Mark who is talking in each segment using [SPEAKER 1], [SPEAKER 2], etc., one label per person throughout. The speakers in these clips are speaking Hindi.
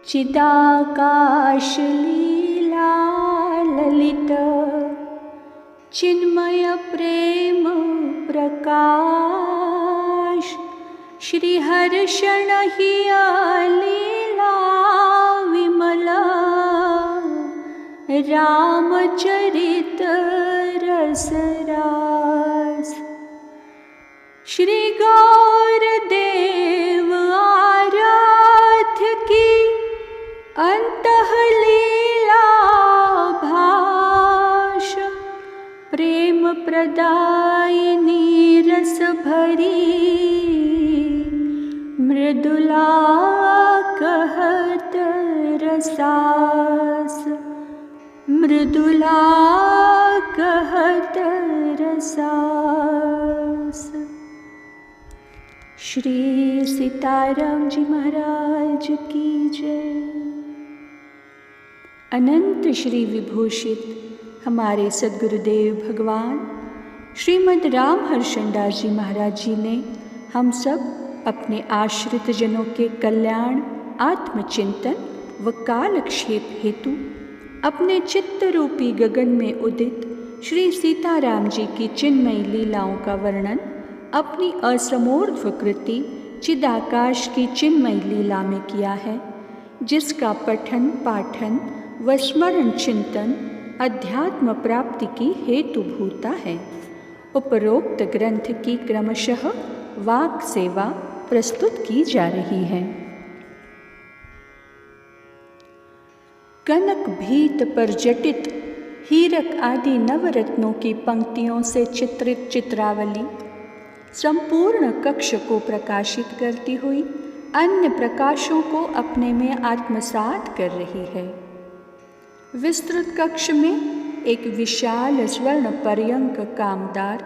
[SPEAKER 1] चिदाकाश लीला ललित चिन्मय प्रेम प्रकाश श्रीहर्षण हिया लीला विमला रामचरित रसरास श्री गौरदेव आराध्य की अंतः लीला भाष प्रेम प्रदायिनी रस भरी मृदुला कहत रसास मृदुला कहत रसास। श्री सीताराम जी महाराज की जय। अनंत श्री विभूषित हमारे सद्गुरुदेव भगवान श्रीमद् राम हर्षणदास जी महाराज जी ने हम सब अपने आश्रित जनों के कल्याण, आत्मचिंतन व कालक्षेप हेतु अपने चित्त रूपी गगन में उदित श्री सीताराम जी की चिन्मयी लीलाओं का वर्णन अपनी असमोर्ध्व कृति चिदाकाश की चिन्मयी लीला में किया है, जिसका पठन पाठन व स्मरण चिंतन अध्यात्म प्राप्ति की हेतुभूता है। उपरोक्त ग्रंथ की क्रमशः वाक सेवा प्रस्तुत की जा रही है। कनक भीत पर जटित हीरक आदि नवरत्नों की पंक्तियों से चित्रित चित्रावली संपूर्ण कक्ष को प्रकाशित करती हुई अन्य प्रकाशों को अपने में आत्मसात कर रही है। विस्तृत कक्ष में एक विशाल स्वर्ण पर्यंक कामदार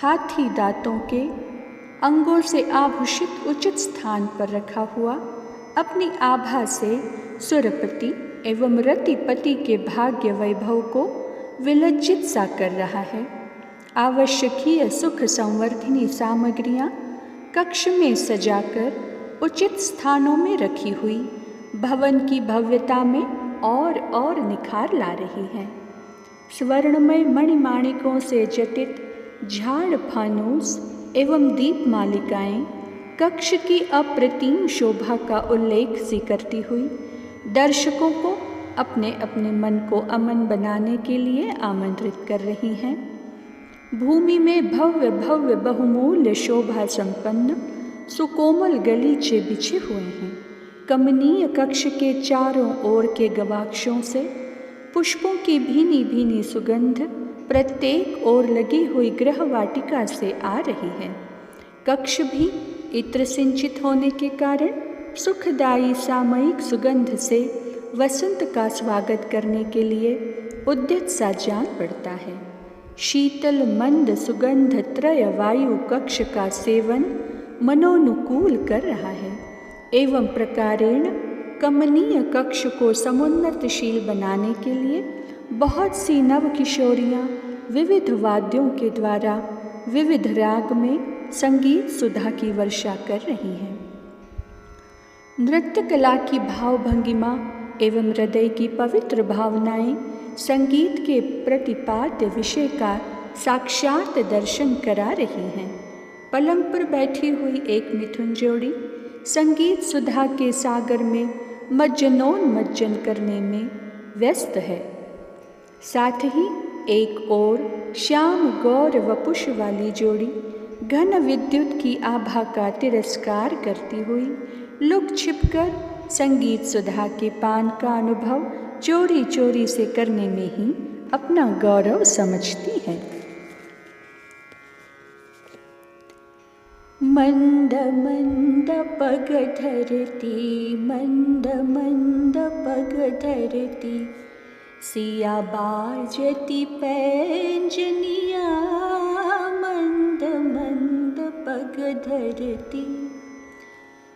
[SPEAKER 1] हाथी दांतों के अंगों से आभूषित उचित स्थान पर रखा हुआ अपनी आभा से सुरपति एवं रतिपति के भाग्य वैभव को विलज्जित सा कर रहा है। आवश्यकीय सुख संवर्धिनी सामग्रियां कक्ष में सजाकर उचित स्थानों में रखी हुई भवन की भव्यता में और निखार ला रही हैं। स्वर्णमय मणिमाणिकों से जटित झाड़ फानूस एवं दीप मालिकाएं कक्ष की अप्रतिम शोभा का उल्लेख सी करती हुई दर्शकों को अपने अपने मन को अमन बनाने के लिए आमंत्रित कर रही हैं। भूमि में भव्य भव्य बहुमूल्य शोभा संपन्न सुकोमल गलीचे बिछे हुए हैं। कमनीय कक्ष के चारों ओर के गवाक्षों से पुष्पों की भीनी भीनी सुगंध प्रत्येक ओर लगी हुई गृह वाटिका से आ रही है। कक्ष भी इत्र सिंचित होने के कारण सुखदायी सामयिक सुगंध से वसंत का स्वागत करने के लिए उद्यत सा जान पड़ता है। शीतल मंद सुगंध त्रय वायु कक्ष का सेवन मनोनुकूल कर रहा है एवं प्रकारेण कमनीय कक्ष को समुन्नतशील बनाने के लिए बहुत सी नव किशोरियाँ विविध वाद्यों के द्वारा विविध राग में संगीत सुधा की वर्षा कर रही हैं। नृत्य कला की भावभंगिमा एवं हृदय की पवित्र भावनाएं संगीत के प्रतिपाद्य विषय का साक्षात दर्शन करा रही हैं। पलंग पर बैठी हुई एक मिथुन जोड़ी संगीत सुधा के सागर में मज्जनोन्मज्जन करने में व्यस्त है। साथ ही एक और श्याम गौर वपुष वाली जोड़ी घन विद्युत की आभा का तिरस्कार करती हुई लुक छिपकर संगीत सुधा के पान का अनुभव चोरी चोरी से करने में ही अपना गौरव समझती है। मंद मंद पग धरती मंद मंद पग धरती सिया बाजती पैंजनिया मंद मंद पग धरती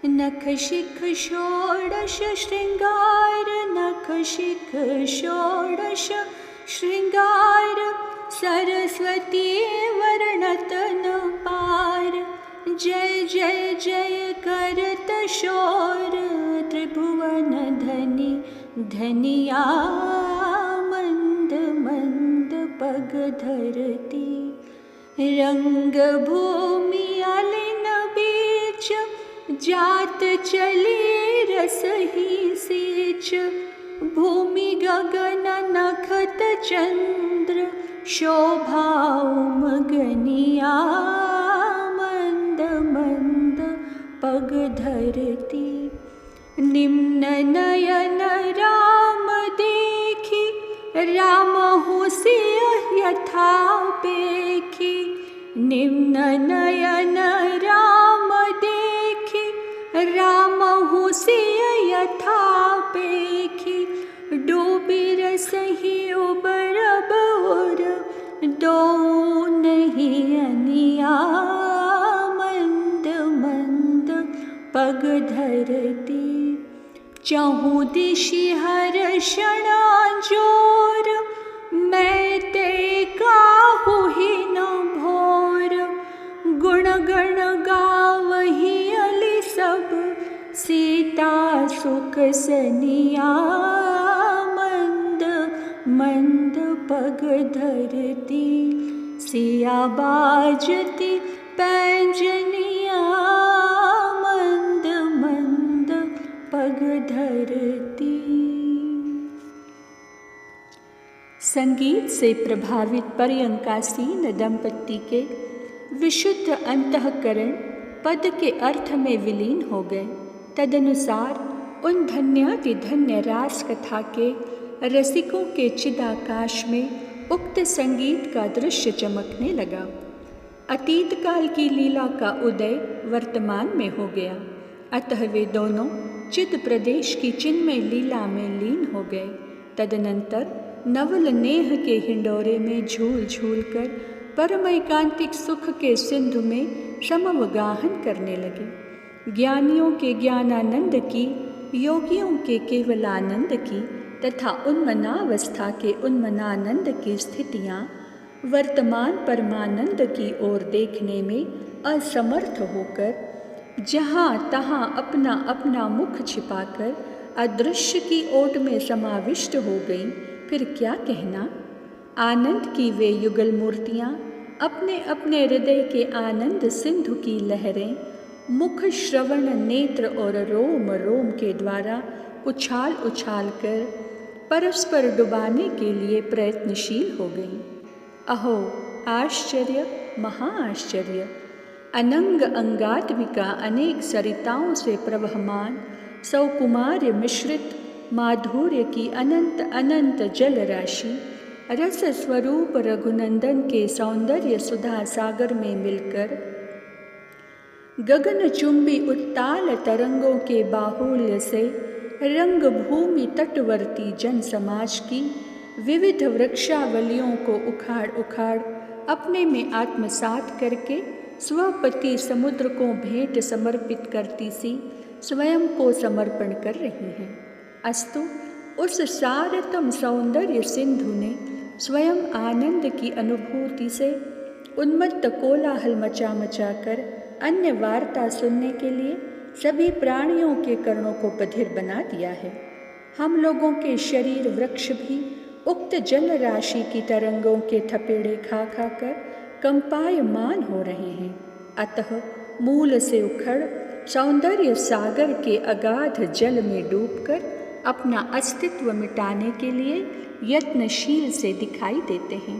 [SPEAKER 1] नख शिख षोडश श्रृंगार नख शिख षोडश श्रृंगार सरस्वती वर्णत न पार जय जय जय करत शोर त्रिभुवन धन धनिया मंद मंद पग धरती, रंग भूमि अलिन बीच, जात चली रसही सींच। भूमि गगन नखत चंद्र, शोभाउम गनिया मंद मंद पग धरती। निम्न नयन राम देखी, रामहु सिय यथा पेखी। निम्न नयन राम देखी, रामहु सिय यथा पेखी। डूबी रसहि उबर बोर, दो नहीं अनिया मंद मंद पग धरती। चहु दिशि हर्षण जोर, मैं ते काहू ही न भोर। गुण गण गावही अली सब, सीता सुख सनिया मंद मंद पग धरती। सिया बाजती पैंजनिया मंद मंद पग धरती। संगीत से प्रभावित पर्यंकासीन दंपत्ति के विशुद्ध अंतःकरण पद के अर्थ में विलीन हो गए। तदनुसार उन धन्यातिधन्य रास कथा के रसिकों के चिदाकाश में उक्त संगीत का दृश्य चमकने लगा। अतीत काल की लीला का उदय वर्तमान में हो गया, अतः वे दोनों चिद प्रदेश की चिन्मय लीला में लीन हो गए। तदनंतर नवल नेह के हिंडोरे में झूल झूल कर परमैकांतिक सुख के सिंधु में समवगाहन करने लगे। ज्ञानियों के ज्ञानानंद की, योगियों के केवलानंद की तथा उन्मनावस्था के उन्मनानंद की स्थितियाँ वर्तमान परमानंद की ओर देखने में असमर्थ होकर जहाँ तहाँ अपना अपना मुख छिपाकर अदृश्य की ओट में समाविष्ट हो गई। फिर क्या कहना। आनंद की वे युगल मूर्तियाँ अपने अपने हृदय के आनंद सिंधु की लहरें मुख, श्रवण, नेत्र और रोम रोम के द्वारा उछाल उछाल कर परस्पर डुबाने के लिए प्रयत्नशील हो गई। अहो आश्चर्य, महाआश्चर्य! अनंग अंगात्मिका अनेक सरिताओं से प्रवहमान सौकुमार्य मिश्रित माधुर्य की अनंत अनंत जल राशि रस स्वरूप रघुनंदन के सौंदर्य सुधा सागर में मिलकर गगन चुंबी उत्ताल तरंगों के बाहुल्य से रंग भूमि तटवर्ती जन समाज की विविध वृक्षावलियों को उखाड़ उखाड़ अपने में आत्मसात करके स्वपति समुद्र को भेंट समर्पित करती सी स्वयं को समर्पण कर रही हैं। अस्तु उस सारतम सौंदर्य सिंधु ने स्वयं आनंद की अनुभूति से उन्मत्त कोलाहल मचा मचा कर अन्य वार्ता सुनने के लिए सभी प्राणियों के कर्णों को बधिर बना दिया है। हम लोगों के शरीर वृक्ष भी उक्त जल राशि की तरंगों के थपेड़े खा खा कर कंपायमान हो रहे हैं। अतः मूल से उखड़ सौंदर्य सागर के अगाध जल में डूबकर अपना अस्तित्व मिटाने के लिए यत्नशील से दिखाई देते हैं।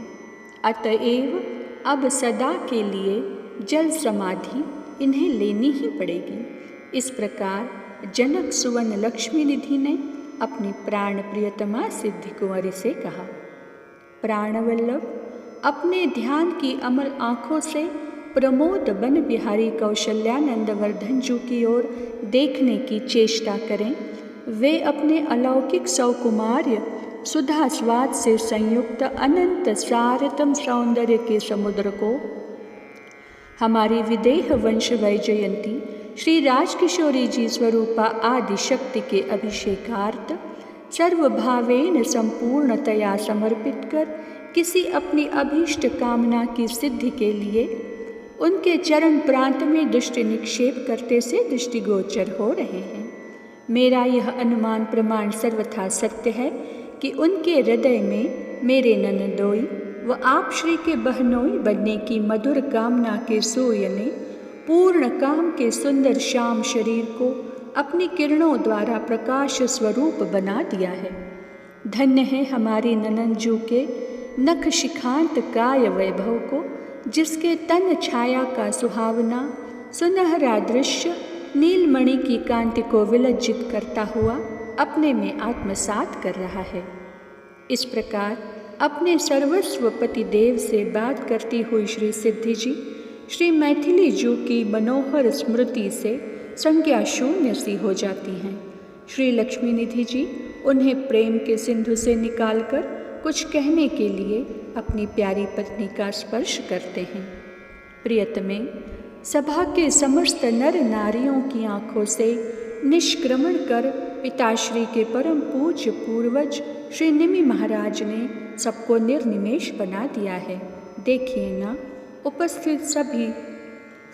[SPEAKER 1] अतएव अब सदा के लिए जल समाधि इन्हें लेनी ही पड़ेगी। इस प्रकार जनक सुवन लक्ष्मी निधि ने अपनी प्राण प्रियतमा सिद्धि कुंवरी से कहा। प्राणवल्लभ अपने ध्यान की अमल आँखों से प्रमोद बन बिहारी कौशल्यानंद वर्धन जी की ओर देखने की चेष्टा करें। वे अपने अलौकिक सौकुमार्य सुधा स्वाद से संयुक्त अनंत सारतम सौंदर्य के समुद्र को हमारी विदेह वंश वैजयंती श्री राजकिशोरी जी स्वरूपा आदि शक्ति के अभिषेकार्थ सर्वभावेन संपूर्णतया समर्पित कर किसी अपनी अभीष्ट कामना की सिद्धि के लिए उनके चरण प्रांत में दृष्टि निक्षेप करते से दृष्टिगोचर हो रहे हैं। मेरा यह अनुमान प्रमाण सर्वथा सत्य है कि उनके हृदय में मेरे ननदोई व आप श्री के बहनोई बनने की मधुर कामना के सूर्य ने पूर्ण काम के सुंदर श्याम शरीर को अपनी किरणों द्वारा प्रकाश स्वरूप बना दिया है। धन्य है हमारी ननंजू के नख शिखांत काय वैभव को, जिसके तन छाया का सुहावना सुनहरा दृश्य नीलमणि की कांति को विलज्जित करता हुआ अपने में आत्मसात कर रहा है। इस प्रकार अपने सर्वस्व पति देव से बात करती हुई श्री सिद्धि जी श्री मैथिली जू की मनोहर स्मृति से संज्ञा शून्य सी हो जाती हैं। श्री लक्ष्मी निधि जी उन्हें प्रेम के सिंधु से निकालकर कुछ कहने के लिए अपनी प्यारी पत्नी का स्पर्श करते हैं। प्रियतमे, सभा के समस्त नर नारियों की आँखों से निष्क्रमण कर पिताश्री के परम पूज्य पूर्वज श्री निमि महाराज ने सबको निर्निमेष बना दिया है। देखिए ना, उपस्थित सभी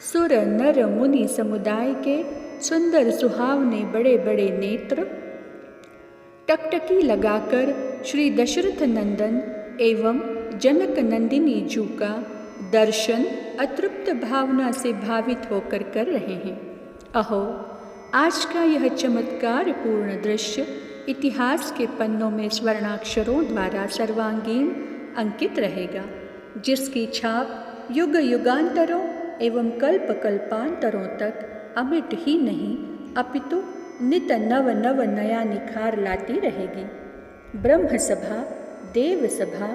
[SPEAKER 1] सुर नर मुनि समुदाय के सुंदर सुहावने बड़े बड़े नेत्र टकटकी लगाकर श्री दशरथ नंदन एवं जनक नंदिनी जू का दर्शन अतृप्त भावना से भावित होकर कर रहे हैं। अहो, आज का यह चमत्कार पूर्ण दृश्य इतिहास के पन्नों में स्वर्णाक्षरों द्वारा सर्वांगीण अंकित रहेगा, जिसकी छाप युग युगांतरों एवं कल्प कल्पांतरों तक अमिट ही नहीं अपितु नित नव नव नया निखार लाती रहेगी। ब्रह्म सभा, देव सभा,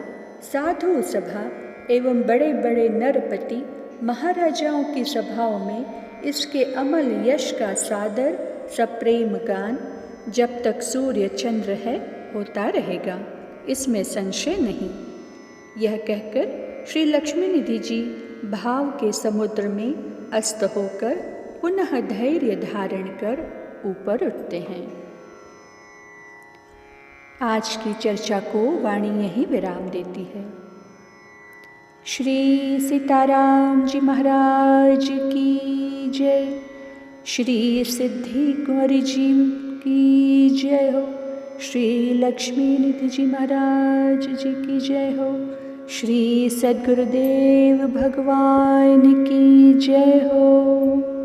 [SPEAKER 1] साधु सभा एवं बड़े बड़े नरपति महाराजाओं की सभाओं में इसके अमल यश का सादर सप्रेम गान जब तक सूर्य चंद्र है होता रहेगा, इसमें संशय नहीं। यह कहकर श्री लक्ष्मी निधि जी भाव के समुद्र में अस्त होकर पुनः धैर्य धारण कर ऊपर उठते हैं। आज की चर्चा को वाणी यहीं विराम देती है। श्री सीताराम जी महाराज की जय। श्री सिद्धि कुंवर जी की जय हो। श्री लक्ष्मी निधि जी महाराज जी की जय हो। श्री सद्गुरुदेव भगवान की जय हो।